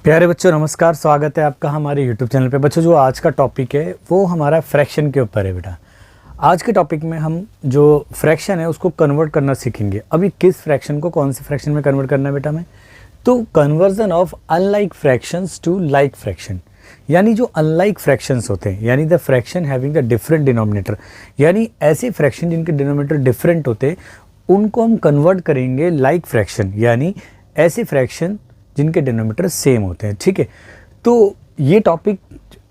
प्यारे बच्चों नमस्कार, स्वागत है आपका हमारे यूट्यूब चैनल पे। बच्चों जो आज का टॉपिक है वो हमारा फ्रैक्शन के ऊपर है बेटा। आज के टॉपिक में हम जो फ्रैक्शन है उसको कन्वर्ट करना सीखेंगे। अभी किस फ्रैक्शन को कौन से फ्रैक्शन में कन्वर्ट करना है बेटा हमें, तो conversion of unlike fractions to like fraction, यानी जो अनलाइक फ्रैक्शंस होते हैं, यानी the fraction having the different denominator, यानी ऐसे फ्रैक्शन जिनके डिनोमिनेटर डिफरेंट होते हैं उनको हम कन्वर्ट करेंगे लाइक फ्रैक्शन, यानी ऐसे फ्रैक्शन जिनके डिनोमिनेटर सेम होते हैं। ठीक है, तो ये टॉपिक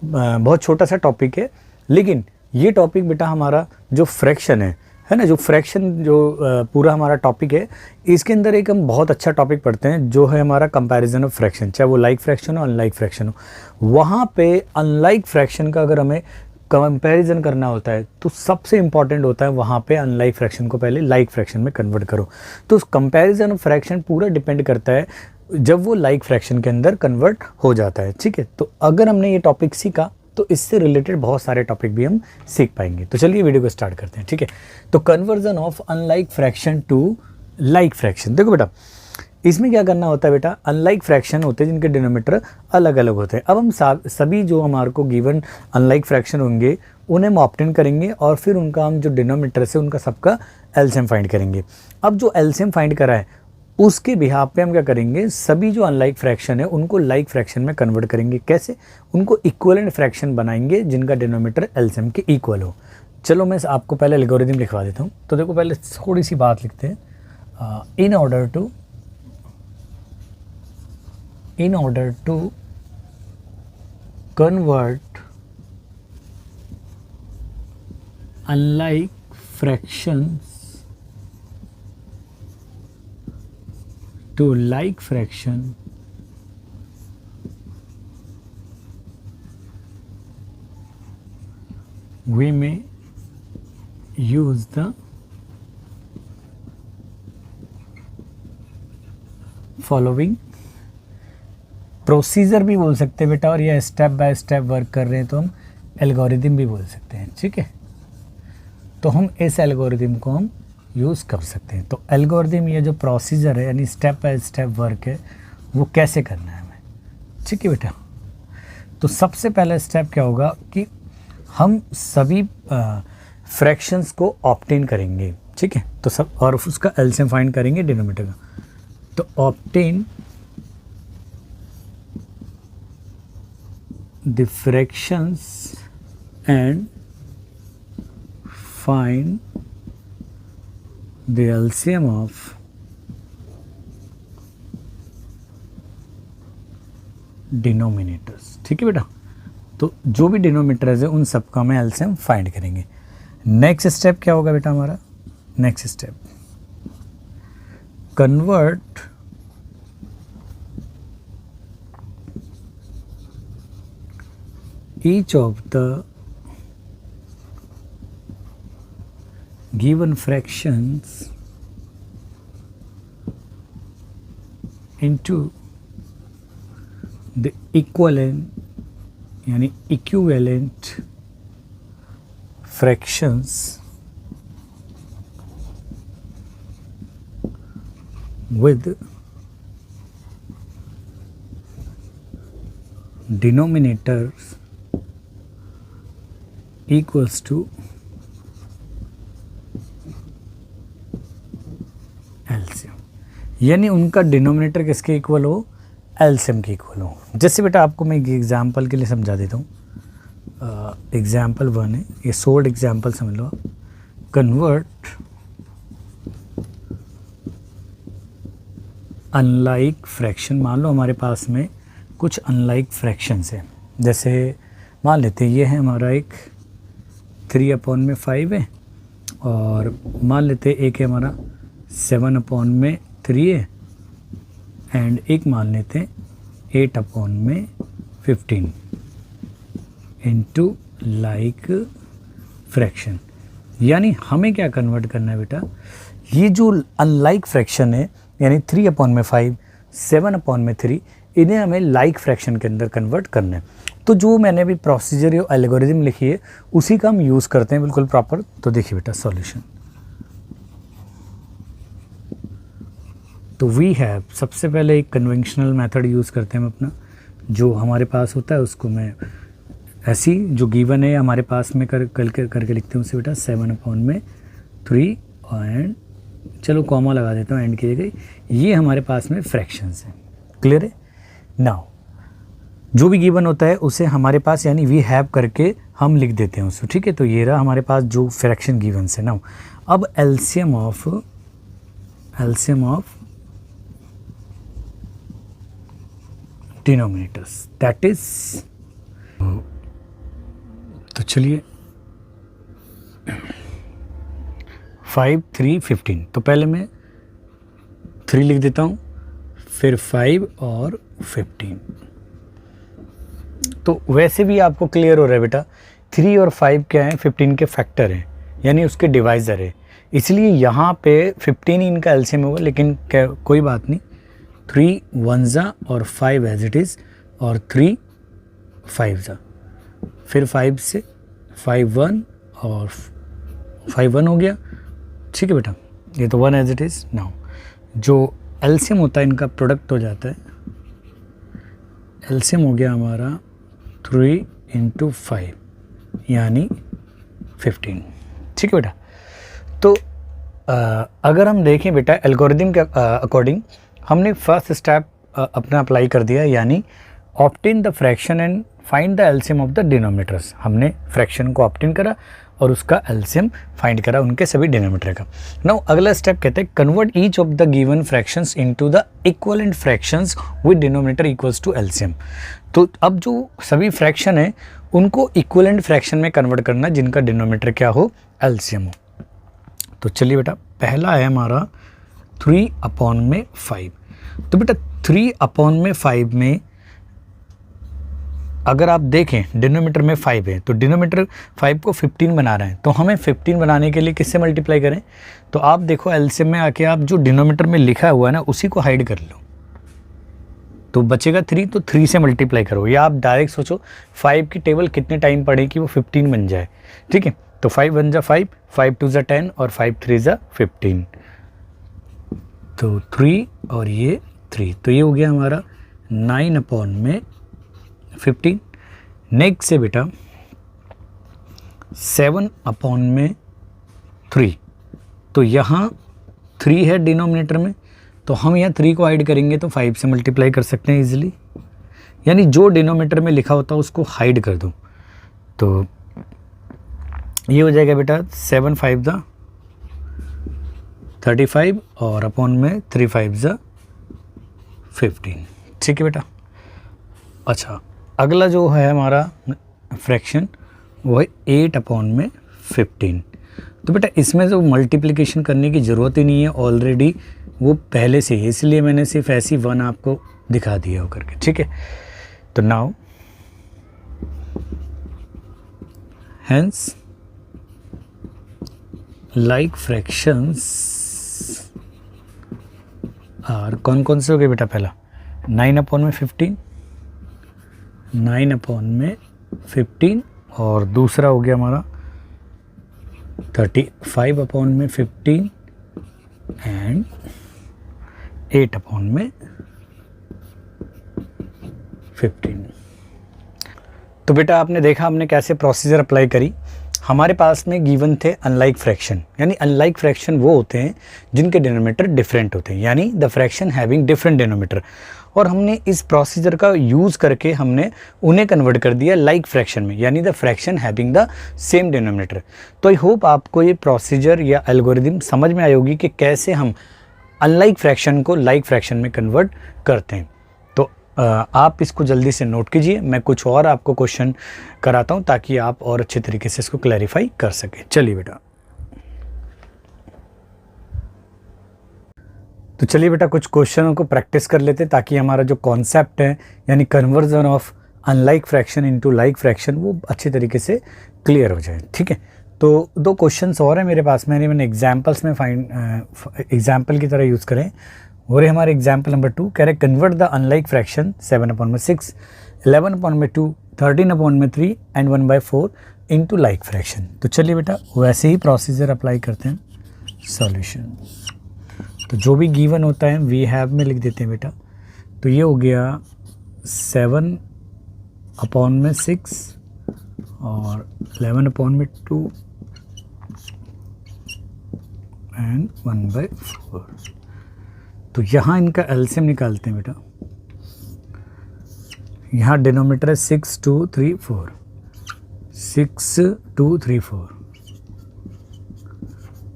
बहुत छोटा सा टॉपिक है, लेकिन ये टॉपिक बेटा हमारा जो फ्रैक्शन है ना, जो फ्रैक्शन जो पूरा हमारा टॉपिक है, इसके अंदर एक हम बहुत अच्छा टॉपिक पढ़ते हैं जो है हमारा कंपैरिजन ऑफ फ्रैक्शन, चाहे वो लाइक फ्रैक्शन हो अनलाइक फ्रैक्शन हो। वहाँ पे अनलाइक फ्रैक्शन का अगर हमें कंपैरिजन करना होता है तो सबसे इंपॉर्टेंट होता है वहाँ पे अनलाइक फ्रैक्शन को पहले लाइक फ्रैक्शन में कन्वर्ट करो। तो कंपैरिजन ऑफ फ्रैक्शन पूरा डिपेंड करता है जब वो लाइक फ्रैक्शन के अंदर कन्वर्ट हो जाता है। ठीक है, तो अगर हमने ये टॉपिक सीखा तो इससे रिलेटेड बहुत सारे टॉपिक भी हम सीख पाएंगे। तो चलिए वीडियो को स्टार्ट करते हैं। ठीक है, तो conversion of unlike fraction to like fraction. देखो बेटा, इसमें क्या करना होता है बेटा, अनलाइक फ्रैक्शन होते हैं जिनके डिनोमिनेटर अलग अलग होते हैं। अब हम सभी जो हमारे को गिवन अनलाइक फ्रैक्शन होंगे उन्हें हम ऑप्टेन करेंगे और फिर उनका हम जो डिनोमिनेटर से उनका सबका एलसीएम फाइंड करेंगे। अब जो एलसीएम फाइंड करा है उसके बिहाफ पे हम क्या करेंगे, सभी जो अनलाइक फ्रैक्शन है उनको लाइक फ्रैक्शन में कन्वर्ट करेंगे। कैसे? उनको इक्विवेलेंट फ्रैक्शन बनाएंगे जिनका डिनोमिनेटर एलसीएम के इक्वल हो। चलो मैं आपको पहले एल्गोरिथम लिखवा देता हूँ। तो देखो पहले थोड़ी सी बात लिखते हैं। In order to convert unlike fractions to like fraction, we may use the following procedure भी बोल सकते हैं बेटा, और यह स्टेप बाय स्टेप वर्क कर रहे हैं तो हम एल्गोरिथम भी बोल सकते हैं। ठीक है, तो हम इस एल्गोरिथम को हम यूज़ कर सकते हैं। तो एल्गोरिथम ये जो प्रोसीजर है यानी स्टेप बाय स्टेप वर्क है वो कैसे करना है हमें। ठीक है बेटा, तो सबसे पहला स्टेप क्या होगा कि हम सभी फ्रैक्शंस को ऑब्टेन करेंगे। ठीक है, तो सब और उसका एलसीएम फाइंड करेंगे डिनोमिनेटर का। तो obtain the fractions and find the LCM of denominators. ठीक है बेटा, तो जो भी डिनोमिनेटर्स है उन सब का हमें एलसीएम फाइंड करेंगे। नेक्स्ट स्टेप क्या होगा बेटा हमारा, next step convert each of the given fractions into the equivalent यानी equivalent fractions with denominators equals to LCM, यानी उनका डिनोमिनेटर किसके इक्वल हो, एलसीएम के इक्वल हो। जैसे बेटा आपको मैं एक एग्जांपल के लिए समझा देता हूँ। एग्जांपल 1 है, ये सोल्ड एग्जांपल समझ लो। कन्वर्ट अनलाइक फ्रैक्शन, मान लो हमारे पास में कुछ अनलाइक फ्रैक्शंस हैं। जैसे मान लेते हैं ये है हमारा एक 3/5 है, और मान लेते हैं एक है हमारा 7/3 है, एंड एक मान लेते हैं 8/15 इनटू लाइक फ्रैक्शन। यानी हमें क्या कन्वर्ट करना है बेटा, ये जो अनलाइक फ्रैक्शन है यानी 3/5 7/3 इन्हें हमें लाइक फ्रैक्शन के अंदर कन्वर्ट करना है। तो जो मैंने अभी प्रोसीजर या एल्गोरिथम लिखी है उसी का हम यूज़ करते हैं बिल्कुल प्रॉपर। तो देखिए बेटा सॉल्यूशन, तो वी हैव, सबसे पहले एक कन्वेंशनल मेथड यूज़ करते हैं हम अपना, जो हमारे पास होता है उसको मैं ऐसी जो गिवन है हमारे पास में करके लिखते हैं उसे बेटा 7/3 एंड चलो कॉमा लगा देता हूँ एंड की जगह। ये हमारे पास में फ्रैक्शंस हैं। क्लियर है? नाउ जो भी गिवन होता है उसे हमारे पास यानी वी हैव करके हम लिख देते हैं उसको। ठीक है, तो ये रहा हमारे पास जो फ्रैक्शन गिवन है। नाउ अब LCM of denominators that is, तो चलिए 5, 3, 15। तो पहले मैं 3 लिख देता हूँ, फिर 5 और 15। तो वैसे भी आपको क्लियर हो रहा है बेटा 3 और 5 क्या है, 15 के फैक्टर हैं यानी उसके डिवाइज़र है, इसलिए यहाँ पे 15 ही इनका एलसीएम होगा। लेकिन कोई बात नहीं, 3 1 और 5 एज इट इज़ और 3 5 फिर 5 से 5 1 और 5 1 हो गया। ठीक है बेटा, ये तो 1 एज इट इज़। नाउ जो एलसीएम होता है इनका प्रोडक्ट हो जाता है, एलसीएम हो गया हमारा 3 × 5 यानी 15। ठीक है बेटा, तो अगर हम देखें बेटा एल्गोरिदम के अकॉर्डिंग हमने फर्स्ट स्टेप अपना अप्लाई कर दिया, यानी obtain the fraction and find the LCM of the denominators. हमने फ्रैक्शन को ऑप्टेन करा और उसका एलसीएम फाइंड करा उनके सभी डिनोमिनेटर का। नाउ अगला स्टेप कहते हैं convert each of the given fractions into the equivalent fractions with denominator equals to LCM. तो अब जो सभी फ्रैक्शन है उनको इक्विवेलेंट फ्रैक्शन में कन्वर्ट करना जिनका डिनोमिनेटर क्या हो, एलसीएम हो। तो चलिए बेटा, पहला है हमारा 3/5। तो बेटा 3/5 में अगर आप देखें डिनोमिनेटर में 5 है, तो डिनोमिनेटर 5 को 15 बना रहे हैं, तो हमें 15 बनाने के लिए किससे मल्टीप्लाई करें? तो आप देखो एलसीएम में आके आप जो डिनोमिनेटर में लिखा हुआ है ना उसी को हाइड कर लो, तो बचेगा 3, तो 3 से मल्टीप्लाई करो, या आप डायरेक्ट सोचो 5 की टेबल कितने टाइम पड़े कि वो 15 बन जाए। ठीक है, तो 5 1 जा 5, 5 2 जा 10 और 5 3 जा 15। तो 3 और ये 3, तो ये हो गया हमारा 9/15। नेक्स्ट से बेटा 7/3। तो यहाँ 3 है डिनोमिनेटर में, तो हम यहाँ 3 को हाइड करेंगे तो 5 से मल्टीप्लाई कर सकते हैं इजीली, यानी जो डिनोमिनेटर में लिखा होता है उसको हाइड कर दो। तो ये हो जाएगा बेटा 7 5 जा 35 और अपॉन में 3 5 जा 15। ठीक है बेटा। अच्छा, अगला जो है हमारा फ्रैक्शन वो है 8/15। तो बेटा इसमें जो मल्टीप्लिकेशन करने की ज़रूरत ही नहीं है, ऑलरेडी वो पहले से ही, इसलिए मैंने सिर्फ ऐसी 1 आपको दिखा दिया हो करके। ठीक है, तो now hence like fractions are, कौन कौन से हो गए बेटा? पहला 9/15, 9/15 और दूसरा हो गया हमारा 35/15 एंड 8/15। तो बेटा आपने देखा हमने कैसे प्रोसीजर अप्लाई करी। हमारे पास में गिवन थे अनलाइक फ्रैक्शन, यानी अनलाइक फ्रैक्शन वो होते हैं जिनके डिनोमिनेटर डिफरेंट होते हैं, यानी the fraction having different denominator. और हमने इस प्रोसीजर का यूज़ करके हमने उन्हें कन्वर्ट कर दिया लाइक फ्रैक्शन में, यानी the fraction having the same denominator. तो आई होप आपको ये प्रोसीजर या एल्गोरिदम समझ में आई होगी कि कैसे हम अनलाइक फ्रैक्शन को लाइक फ्रैक्शन में कन्वर्ट करते हैं। तो आप इसको जल्दी से नोट कीजिए, मैं कुछ और आपको क्वेश्चन कराता हूँ ताकि आप और अच्छे तरीके से इसको क्लैरिफाई कर सकें। चलिए बेटा, तो चलिए बेटा कुछ क्वेश्चनों को प्रैक्टिस कर लेते ताकि हमारा जो कॉन्सेप्ट है यानी conversion of unlike fraction into like fraction वो अच्छे तरीके से क्लियर हो जाए। ठीक है, तो 2 क्वेश्चंस और हैं मेरे पास में, मैंने एग्जांपल्स में एग्जांपल की तरह यूज़ करें। और ये हमारे एग्जांपल नंबर 2 कह रहे convert the unlike fraction 7/6, 11/2, 13/3 and 1/4 into like fraction. तो चलिए बेटा वैसे ही प्रोसीजर अप्लाई करते हैं। सॉल्यूशन, तो जो भी गिवन होता है वी हैव में लिख देते हैं बेटा। तो ये हो गया 7/6 और 11/2 एंड 1/4। तो यहाँ इनका एलसीएम निकालते हैं बेटा। यहाँ डिनोमिनेटर है 6 2 3 4, 6 2 3 4।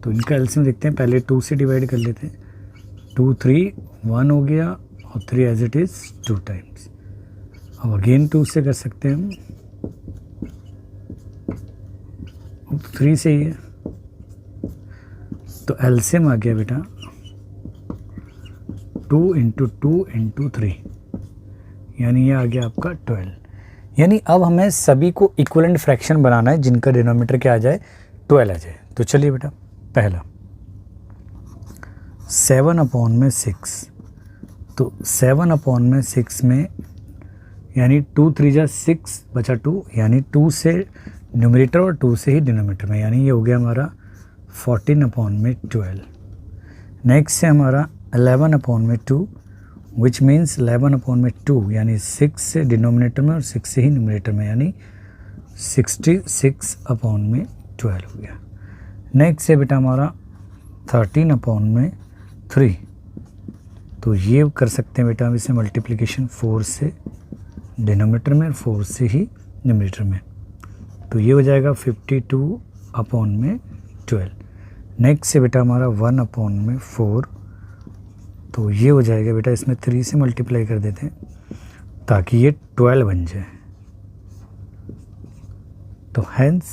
तो इनका एलसीएम देखते हैं, पहले 2 से डिवाइड कर लेते हैं। 2 3 1 हो गया और 3 एज इट इज़ 2 टाइम्स। अब अगेन 2 से कर सकते हैं हम, 3 से ही है। तो एलसीएम आ गया बेटा 2 × 2 × 3, यानी ये आ गया आपका 12। यानी अब हमें सभी को इक्विवेलेंट फ्रैक्शन बनाना है जिनका डिनोमिनेटर क्या आ जाए, 12 आ जाए। तो चलिए बेटा, पहला 7/6। तो 7/6 में यानी 2 3 जा 6 बचा 2, यानी 2 से न्यूमरेटर और 2 से ही डिनोमिनेटर में, यानी ये हो गया हमारा 14/12। नेक्स्ट है हमारा 11/2, विच मीन्स 11/2 यानी 6 से डिनोमिनेटर में और 6 से ही न्यूमरेटर में, यानी 66/12 हो गया। नेक्स्ट है बेटा हमारा 13/3। तो ये कर सकते हैं बेटा हम इसे मल्टीप्लिकेशन 4 से डिनोमिनेटर में और 4 से ही न्यूमरेटर में। तो ये हो जाएगा 52/12। नेक्स्ट है बेटा हमारा 1/4। तो ये हो जाएगा बेटा, इसमें 3 से मल्टीप्लाई कर देते हैं ताकि ये 12 बन जाए। तो hence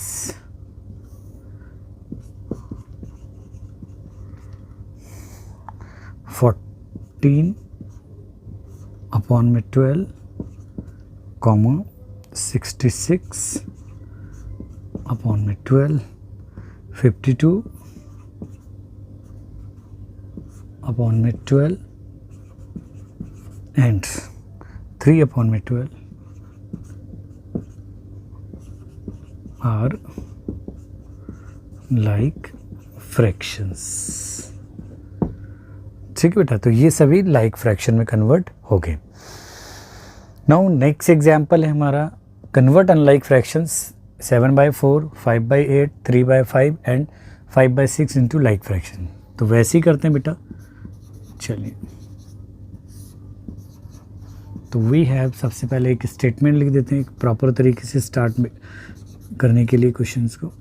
14/12, 66/12, 52/12 and 3/12 are like fractions। ठीक है बेटा, तो ये सभी लाइक फ्रैक्शन में कन्वर्ट हो गए। नाउ नेक्स्ट एग्जाम्पल है हमारा convert unlike fractions 7/4, 5/8, 3/5 and 5/6 into like fraction. तो वैसे ही करते हैं बेटा। चलिए, तो वी हैव, सबसे पहले एक स्टेटमेंट लिख देते हैं एक प्रॉपर तरीके से स्टार्ट करने के लिए क्वेश्चंस को।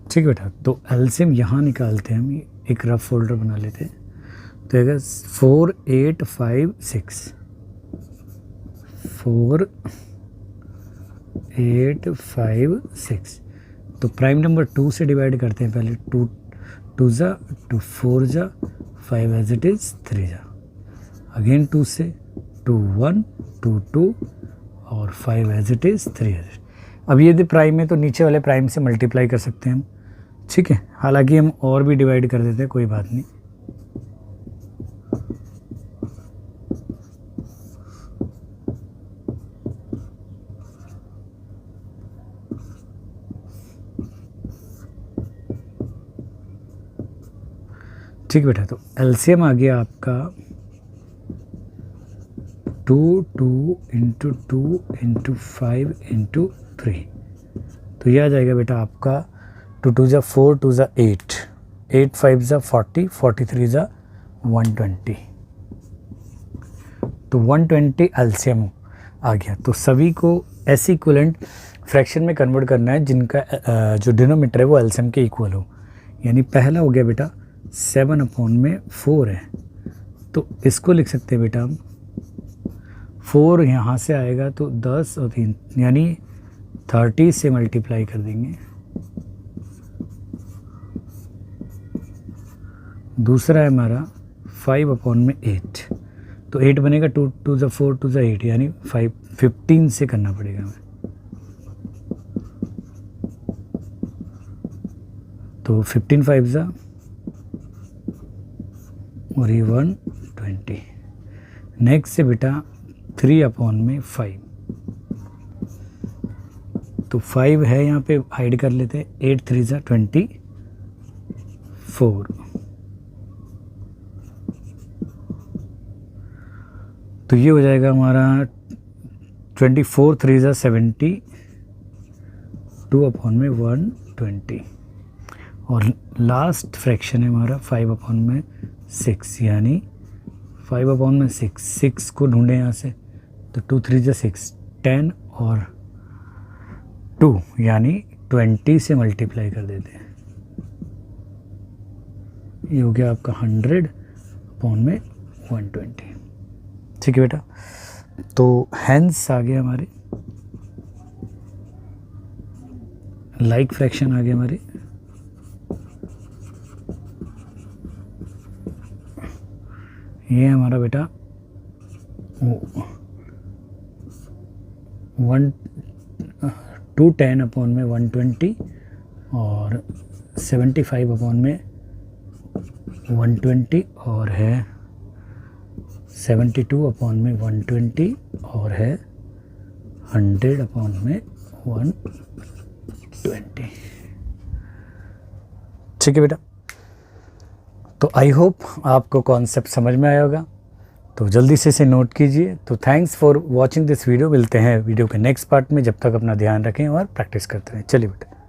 ठीक है बेटा, तो एलसीएम यहाँ निकालते हैं हम, एक रफ फोल्डर बना लेते हैं। तो अगर 4 8 5 6, 4 8 5 6। तो प्राइम नंबर 2 से डिवाइड करते हैं पहले। 2 2 जा 2, 4 जा 5 एज इट इज़ 3 जा, अगेन 2 से 2 1 2 2 और 5 एज इट इज़ 3 एज। अब ये यदि प्राइम है तो नीचे वाले प्राइम से मल्टीप्लाई कर सकते हैं हम। ठीक है, हालांकि हम और भी डिवाइड कर देते हैं, कोई बात नहीं। ठीक बेटा, तो एलसीएम आ गया आपका 2 2 × 2 × 5 × 3। तो यह आ जाएगा बेटा आपका 2 2 जा 4, 2 जा 8, 8 5 जा 40, 43 जा 120। तो 120 एलसीएम आ गया। तो सभी को ऐसे इक्विवेलेंट फ्रैक्शन में कन्वर्ट करना है जिनका जो डिनोमिनेटर है वो एलसीएम के इक्वल हो। यानी पहला हो गया बेटा 7/4 है, तो इसको लिख सकते हैं बेटा हम 4 यहाँ से आएगा तो 10 और 3 यानी 30 से मल्टीप्लाई कर देंगे। दूसरा है हमारा 5/8, तो 8 बनेगा, 2 2 जा 4, 2 जा 8 यानी 15 से करना पड़ेगा हमें। तो 15 5 जा और ये 120। नेक्स्ट से बेटा 3/5, तो 5 है यहाँ पे हाइड कर लेते हैं। 8 3 जा 20 4। तो ये हो जाएगा हमारा 24 3 ज़ा 72 अपॉन में 120। और लास्ट फ्रैक्शन है हमारा 5 अपॉन में 6, यानी 5 अपॉन में 6 को ढूंढें यहाँ से, तो 2 3 ज़ा 6 10 और 2 यानी 20 से मल्टीप्लाई कर देते हैं। ये हो गया आपका 100 अपॉन में 120। ठीक है बेटा, तो हैंस आ गया हमारे, लाइक फ्रैक्शन आ गया हमारे। ये हमारा बेटा 210 अपॉन में 120 और 75 अपॉन में 120 और है 72 अपॉन में 120 और है 100 अपॉन में 120। ठीक है बेटा, तो आई होप आपको कॉन्सेप्ट समझ में आया होगा, तो जल्दी से इसे नोट कीजिए। तो thanks for watching this video. मिलते हैं वीडियो के नेक्स्ट पार्ट में, जब तक अपना ध्यान रखें और प्रैक्टिस करते रहें। चलिए बेटा।